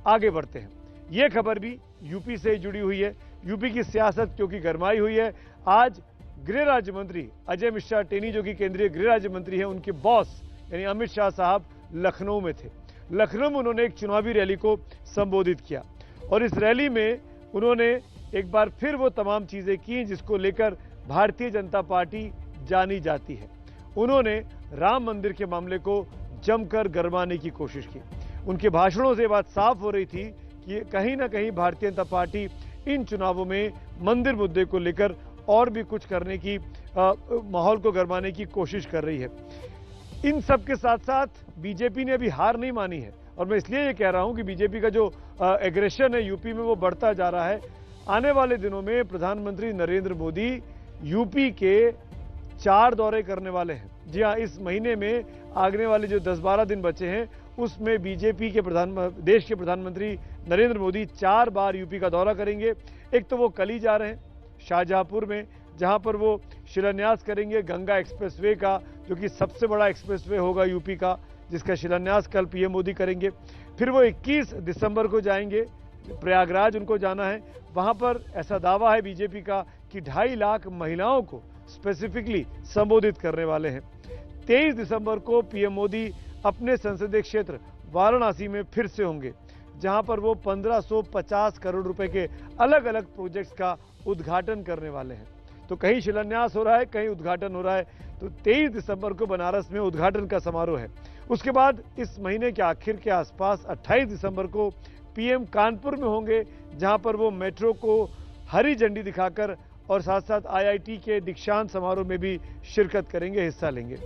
आगे बढ़ते हैं। ये खबर भी यूपी से जुड़ी हुई है। यूपी की सियासत क्योंकि गरमाई हुई है। आज गृह राज्य मंत्री अजय मिश्रा टेनी, जो कि केंद्रीय गृह राज्य मंत्री हैं, उनके बॉस यानी अमित शाह साहब लखनऊ में थे। लखनऊ में उन्होंने एक चुनावी रैली को संबोधित किया और इस रैली में उन्होंने एक बार फिर वो तमाम चीजें की जिसको लेकर भारतीय जनता पार्टी जानी जाती है। उन्होंने राम मंदिर के मामले को जमकर गरमाने की कोशिश की। उनके भाषणों से बात साफ हो रही थी कि कहीं ना कहीं भारतीय जनता पार्टी इन चुनावों में मंदिर मुद्दे को लेकर और भी कुछ करने की माहौल को गरमाने की कोशिश कर रही है। इन सब के साथ साथ बीजेपी ने अभी हार नहीं मानी है और मैं इसलिए ये कह रहा हूं कि बीजेपी का जो एग्रेशन है यूपी में वो बढ़ता जा रहा है। आने वाले दिनों में प्रधानमंत्री नरेंद्र मोदी यूपी के 4 दौरे करने वाले हैं। जी हाँ, इस महीने में आगने वाले जो 10-12 दिन बचे हैं उसमें बीजेपी के देश के प्रधानमंत्री नरेंद्र मोदी 4 बार यूपी का दौरा करेंगे। एक तो वो कल ही जा रहे हैं शाहजहांपुर में, जहां पर वो शिलान्यास करेंगे गंगा एक्सप्रेसवे का, जो कि सबसे बड़ा एक्सप्रेसवे होगा यूपी का, जिसका शिलान्यास कल पीएम मोदी करेंगे। फिर वो 21 दिसंबर को जाएंगे प्रयागराज, उनको जाना है। वहां पर ऐसा दावा है बीजेपी का कि 2.5 लाख महिलाओं को स्पेसिफिकली संबोधित करने वाले हैं। 23 दिसंबर को पीएम मोदी अपने संसदीय क्षेत्र वाराणसी में फिर से होंगे, जहां पर वो 1550 करोड़ रुपए के अलग अलग प्रोजेक्ट्स का उद्घाटन करने वाले हैं। तो कहीं शिलान्यास हो रहा है, कहीं उद्घाटन हो रहा है। तो 23 दिसंबर को बनारस में उद्घाटन का समारोह है। उसके बाद इस महीने के आखिर के आसपास 28 दिसंबर को पीएम कानपुर में होंगे, जहां पर वो मेट्रो को हरी झंडी दिखाकर और साथ साथ आईआईटी के दीक्षांत समारोह में भी शिरकत करेंगे, हिस्सा लेंगे।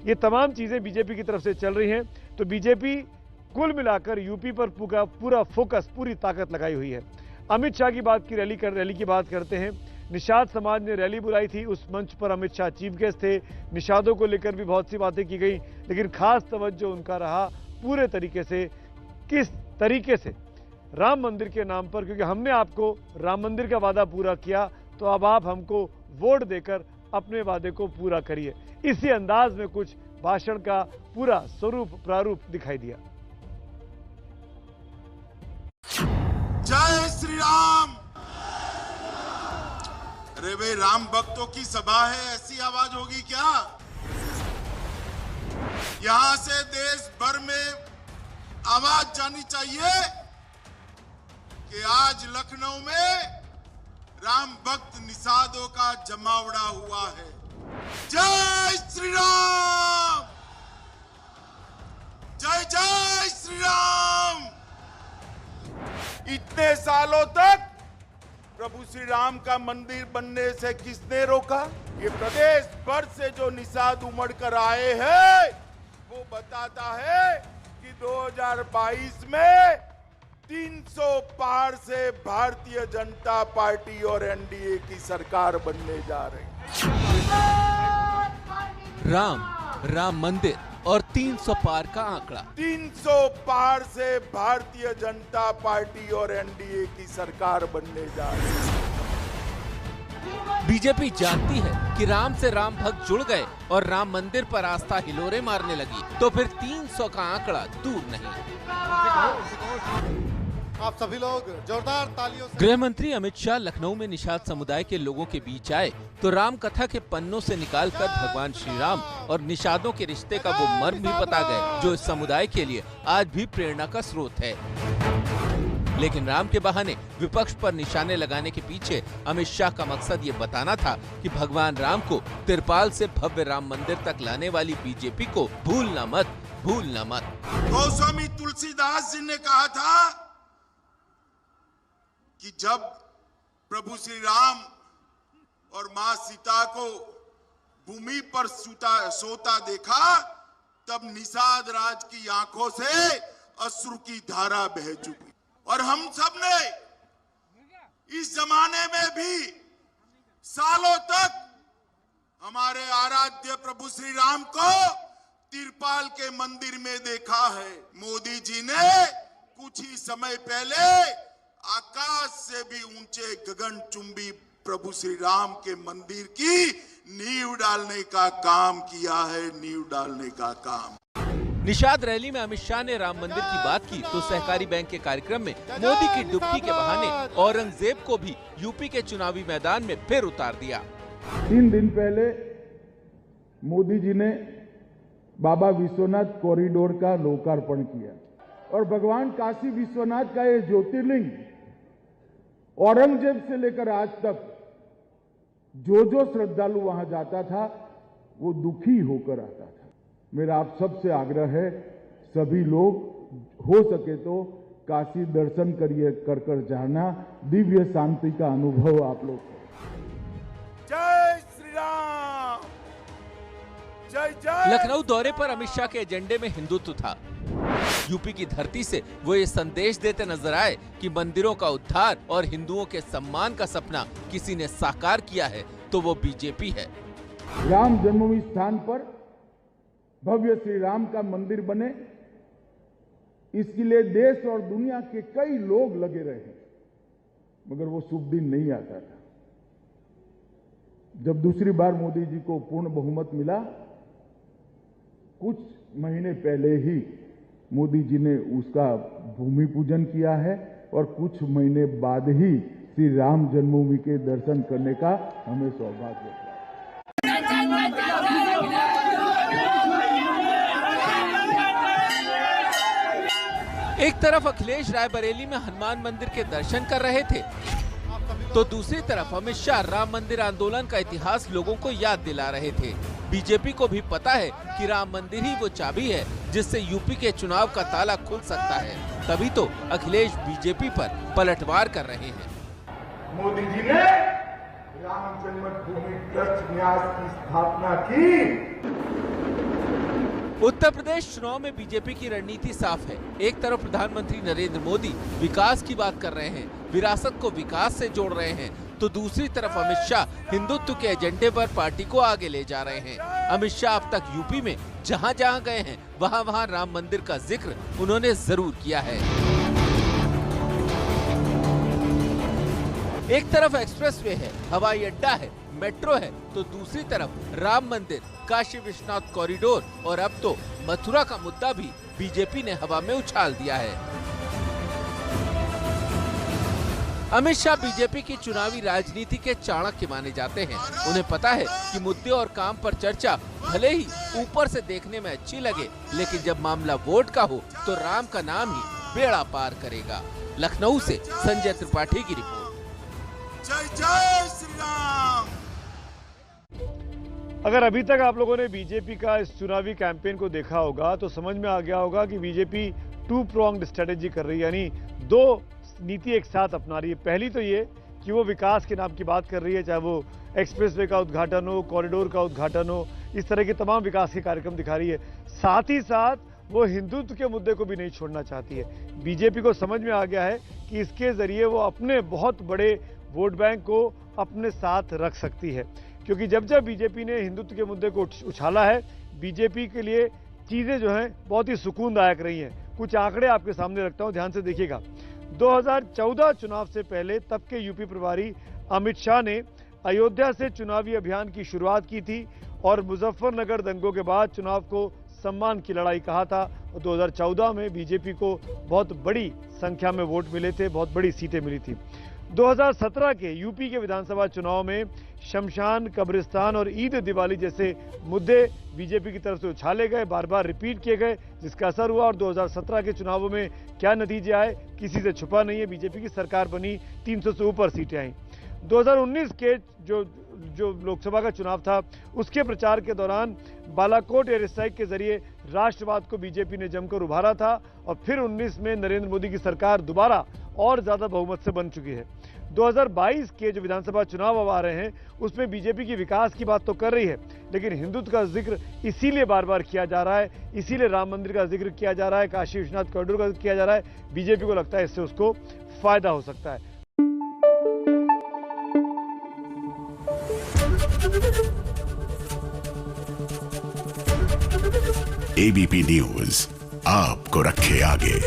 ये तमाम चीजें बीजेपी की तरफ से चल रही हैं। तो बीजेपी कुल मिलाकर यूपी पर पूरा फोकस, पूरी ताकत लगाई हुई है। अमित शाह की रैली की बात करते हैं। निषाद समाज ने रैली बुलाई थी, उस मंच पर अमित शाह चीफ गेस्ट थे। निषादों को लेकर भी बहुत सी बातें की गई, लेकिन खास तवज्जो उनका रहा पूरे तरीके से किस तरीके से राम मंदिर के नाम पर, क्योंकि हमने आपको राम मंदिर का वादा पूरा किया, तो अब आप हमको वोट देकर अपने वादे को पूरा करिए। इसी अंदाज में कुछ भाषण का पूरा स्वरूप प्रारूप दिखाई दिया। जय श्री राम। अरे भाई, राम भक्तों की सभा है, ऐसी आवाज होगी क्या? यहां से देश भर में आवाज जानी चाहिए कि आज लखनऊ में राम भक्त निषादों का जमावड़ा हुआ है। जय श्री राम, जय जय श्री राम। इतने सालों तक प्रभु श्री राम का मंदिर बनने से किसने रोका? ये प्रदेश भर से जो निषाद उमड़ कर आए हैं वो बताता है कि 2022 में 300 पार से भारतीय जनता पार्टी और एनडीए की सरकार बनने जा रही है। राम मंदिर और 300 पार का आंकड़ा। 300 पार से भारतीय जनता पार्टी और एनडीए की सरकार बनने जा रही है। बीजेपी जानती है कि राम से राम भक्त जुड़ गए और राम मंदिर पर आस्था हिलोरे मारने लगी, तो फिर 300 का आंकड़ा दूर नहीं। आप सभी लोग जोरदार तालियों से। गृह मंत्री अमित शाह लखनऊ में निषाद समुदाय के लोगों के बीच आए तो राम कथा के पन्नों से निकालकर भगवान श्री राम और निषादों के रिश्ते का वो मर्म भी बता गए, जो इस समुदाय के लिए आज भी प्रेरणा का स्रोत है। लेकिन राम के बहाने विपक्ष पर निशाने लगाने के पीछे अमित शाह का मकसद ये बताना था कि भगवान राम को तिरपाल से भव्य राम मंदिर तक लाने वाली बीजेपी को भूलना मत। गोस्वामी तुलसीदास जी ने कहा था कि जब प्रभु श्री राम और मां सीता को भूमि पर सोता देखा, तब निषाद राज की आंखों से अश्रु की धारा बह चुकी। और हम सब ने इस जमाने में भी सालों तक हमारे आराध्य प्रभु श्री राम को तिरपाल के मंदिर में देखा है। मोदी जी ने कुछ ही समय पहले आकाश से भी ऊंचे गगनचुंबी प्रभु श्री राम के मंदिर की नींव डालने का काम किया है, नींव डालने का काम। निषाद रैली में अमित शाह ने राम मंदिर की बात की तो सहकारी बैंक के कार्यक्रम में मोदी की डुबकी के बहाने औरंगजेब को भी यूपी के चुनावी मैदान में फिर उतार दिया। 3 दिन पहले मोदी जी ने बाबा विश्वनाथ कॉरिडोर का लोकार्पण किया और भगवान काशी विश्वनाथ का ये ज्योतिर्लिंग औरंगजेब से लेकर आज तक जो श्रद्धालु वहां जाता था वो दुखी होकर आता था। मेरा आप सबसे आग्रह है, सभी लोग हो सके तो काशी दर्शन करिए, कर जाना, दिव्य शांति का अनुभव आप लोग। जय श्री राम, जय जय। लखनऊ दौरे पर अमित शाह के एजेंडे में हिंदुत्व था। यूपी की धरती से वो ये संदेश देते नजर आए कि मंदिरों का उद्धार और हिंदुओं के सम्मान का सपना किसी ने साकार किया है तो वो बीजेपी है। राम जन्मभूमि स्थान पर भव्य श्री राम का मंदिर बने, इसके लिए देश और दुनिया के कई लोग लगे रहे, मगर वो शुभ दिन नहीं आता था। जब दूसरी बार मोदी जी को पूर्ण बहुमत मिला, कुछ महीने पहले ही मोदी जी ने उसका भूमि पूजन किया है और कुछ महीने बाद ही श्री राम जन्मभूमि के दर्शन करने का हमें सौभाग्य है। एक तरफ अखिलेश रायबरेली में हनुमान मंदिर के दर्शन कर रहे थे तो दूसरी तरफ अमित शाह राम मंदिर आंदोलन का इतिहास लोगों को याद दिला रहे थे। बीजेपी को भी पता है कि राम मंदिर ही वो चाबी है जिससे यूपी के चुनाव का ताला खुल सकता है, तभी तो अखिलेश बीजेपी पर पलटवार कर रहे हैं। मोदी जी ने राम जन्मभूमि ट्रस्ट न्यास की स्थापना की। उत्तर प्रदेश चुनाव में बीजेपी की रणनीति साफ है। एक तरफ प्रधानमंत्री नरेंद्र मोदी विकास की बात कर रहे हैं, विरासत को विकास से जोड़ रहे हैं, तो दूसरी तरफ अमित शाह हिंदुत्व के एजेंडे पर पार्टी को आगे ले जा रहे हैं। अमित शाह अब तक यूपी में जहां जहां गए हैं वहां राम मंदिर का जिक्र उन्होंने जरूर किया है। एक तरफ एक्सप्रेसवे है, हवाई अड्डा है, मेट्रो है, तो दूसरी तरफ राम मंदिर, काशी विश्वनाथ कॉरिडोर और अब तो मथुरा का मुद्दा भी बीजेपी ने हवा में उछाल दिया है। अमित शाह बीजेपी की चुनावी राजनीति के चाणक्य माने जाते हैं। उन्हें पता है कि मुद्दे और काम पर चर्चा भले ही ऊपर से देखने में अच्छी लगे, लेकिन जब मामला वोट का हो तो राम का नाम ही बेड़ा पार करेगा। लखनऊ से संजय त्रिपाठी की रिपोर्ट। जय जय श्री राम। अगर अभी तक आप लोगों ने बीजेपी का इस चुनावी कैंपेन को देखा होगा तो समझ में आ गया होगा कि बीजेपी 2 pronged स्ट्रेटेजी कर रही है, यानी 2 नीति एक साथ अपना रही है। पहली तो ये कि वो विकास के नाम की बात कर रही है, चाहे वो एक्सप्रेसवे का उद्घाटन हो, कॉरिडोर का उद्घाटन हो, इस तरह के तमाम विकास के कार्यक्रम दिखा रही है। साथ ही साथ वो हिंदुत्व के मुद्दे को भी नहीं छोड़ना चाहती है। बीजेपी को समझ में आ गया है कि इसके जरिए वो अपने बहुत बड़े वोट बैंक को अपने साथ रख सकती है, क्योंकि जब जब बीजेपी ने हिंदुत्व के मुद्दे को उछाला है, बीजेपी के लिए चीजें जो हैं बहुत ही सुकूनदायक रही हैं। कुछ आंकड़े आपके सामने रखता हूं, ध्यान से देखिएगा। 2014 चुनाव से पहले तब के यूपी प्रभारी अमित शाह ने अयोध्या से चुनावी अभियान की शुरुआत की थी और मुजफ्फरनगर दंगों के बाद चुनाव को सम्मान की लड़ाई कहा था। 2014 में बीजेपी को बहुत बड़ी संख्या में वोट मिले थे, बहुत बड़ी सीटें मिली थी। 2017 के यूपी के विधानसभा चुनाव में शमशान, कब्रिस्तान और ईद दिवाली जैसे मुद्दे बीजेपी की तरफ से उछाले गए, बार बार रिपीट किए गए, जिसका असर हुआ और 2017 के चुनावों में क्या नतीजे आए किसी से छुपा नहीं है। बीजेपी की सरकार बनी, 300 से ऊपर सीटें आई। 2019 के जो लोकसभा का चुनाव था उसके प्रचार के दौरान बालाकोट एयर स्ट्राइक के जरिए राष्ट्रवाद को बीजेपी ने जमकर उभारा था और फिर 19 में नरेंद्र मोदी की सरकार दोबारा और ज्यादा बहुमत से बन चुकी है। 2022 के जो विधानसभा चुनाव अब आ रहे हैं उसमें बीजेपी की विकास की बात तो कर रही है, लेकिन हिंदुत्व का जिक्र इसीलिए बार बार किया जा रहा है, इसीलिए राम मंदिर का जिक्र किया जा रहा है, काशी विश्वनाथ कॉरिडोर का किया जा रहा है। बीजेपी को लगता है इससे उसको फायदा हो सकता है। एबीपी न्यूज आपको रखे आगे।